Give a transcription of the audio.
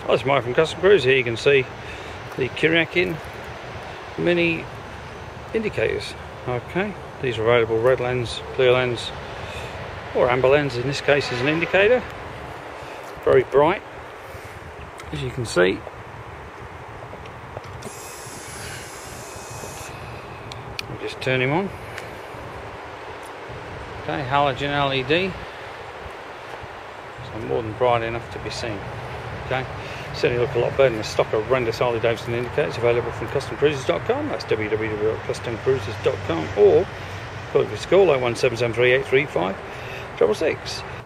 Hi, it's Mike from Custom Cruise. Here you can see the Kuryakyn mini indicators. Okay, these are available red lens, clear lens, or amber lens in this case as an indicator. Very bright, as you can see. I'll just turn him on. Okay, halogen LED. So more than bright enough to be seen. Okay, certainly look a lot better than the stock horrendous Harley-Davidson indicators available from customcruisers.com. That's www.customcruisers.com, or call us call 01773 835 666.